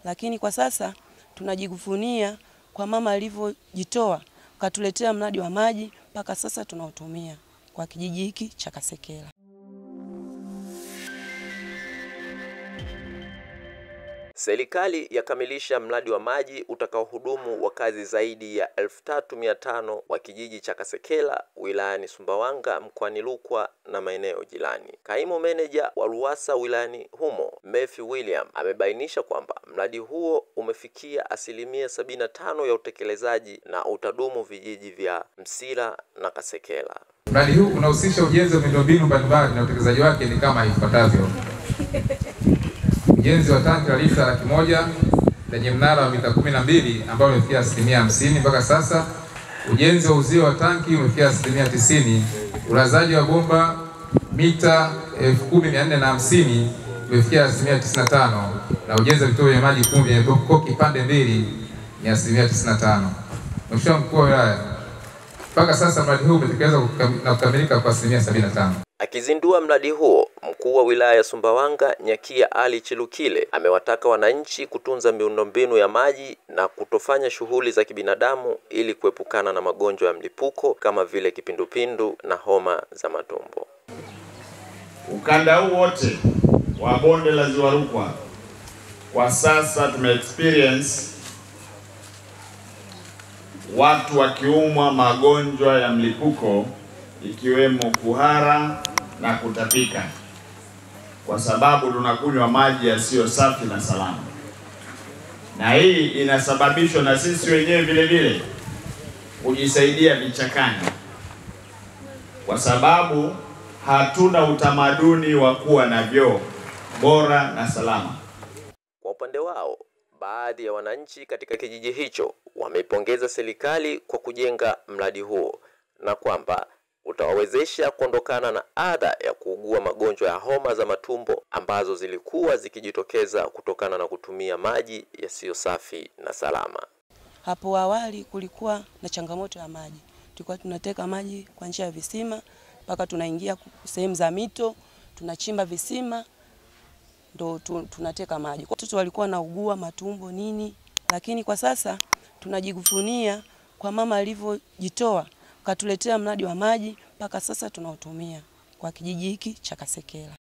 lakini kwa sasa tunajivunia kwa mama alivyojitoa katuletea mradi wa maji mpaka sasa tunautumia kwa kijiji hiki cha Kasekela. Serikali yakamilisha mradi wa maji utakaohudumu wakazi zaidi ya 3500 wa kijiji cha Kasekela wilayani Sumbawanga mkoani Rukwa na maeneo jirani. Kaimu meneja wa RUWASA wilayani humo, Matthew William, amebainisha kwamba mradi huo umefikia 75% ya utekelezaji na utadumu vijiji vya Msira na Kasekela. Mradi huu unahusisha ujenzi wa miundombinu mbalimbali na utekelezaji wake ni kama ifuatavyo: ujenzi wa tanki la lita 100,000 lenye mnara wa mita 12 ambao umefikia 50% mpaka sasa. Ujenzi wa uzio wa tanki umefikia 90%. Ulazaji wa bomba mita 10,450 umefikia 95%, na ujenzi wa vituo vya maji 10 vyenye koki pande mbili ni 95%. Mheshimiwa Mkuu wa Wilaya, mpaka sasa mradi huu umetekelezwa na kukamilika kwa 75%. Akizindua mradi huo, Mkuu wa Wilaya ya Sumbawanga Nyakia Ali Chilukile amewataka wananchi kutunza miundombinu ya maji na kutofanya shughuli za kibinadamu ili kuepukana na magonjwa ya mlipuko kama vile kipindupindu na homa za matumbo. Ukanda huu wote wa bonde la Ziwa Rukwa kwa sasa experience watu wakiumwa magonjwa ya mlipuko ikiwemo kuhara na kutapika, kwa sababu tunakunywa maji yasiyo safi na salama. Na hii inasababishwa na sisi wenyewe vile vile kujisaidia vichakani, kwa sababu hatuna utamaduni wa kuwa na vyoo bora na salama. Kwa upande wao, baadhi ya wananchi katika kijiji hicho wameipongeza serikali kwa kujenga mradi huo na kwamba utawawezesha kuondokana na adha ya kuugua magonjwa ya homa za matumbo ambazo zilikuwa zikijitokeza kutokana na kutumia maji yasiyo safi na salama. Hapo awali kulikuwa na changamoto ya maji. Tulikuwa tunateka maji kwa njia ya visima mpaka tunaingia sehemu za mito, tunachimba visima ndo tunateka maji. Watoto walikuwa wanaugua matumbo nini, lakini kwa sasa tunajivunia kwa mama alivyojitoa katuletea mradi wa maji mpaka sasa tunautumia kwa kijiji hiki cha Kasekela.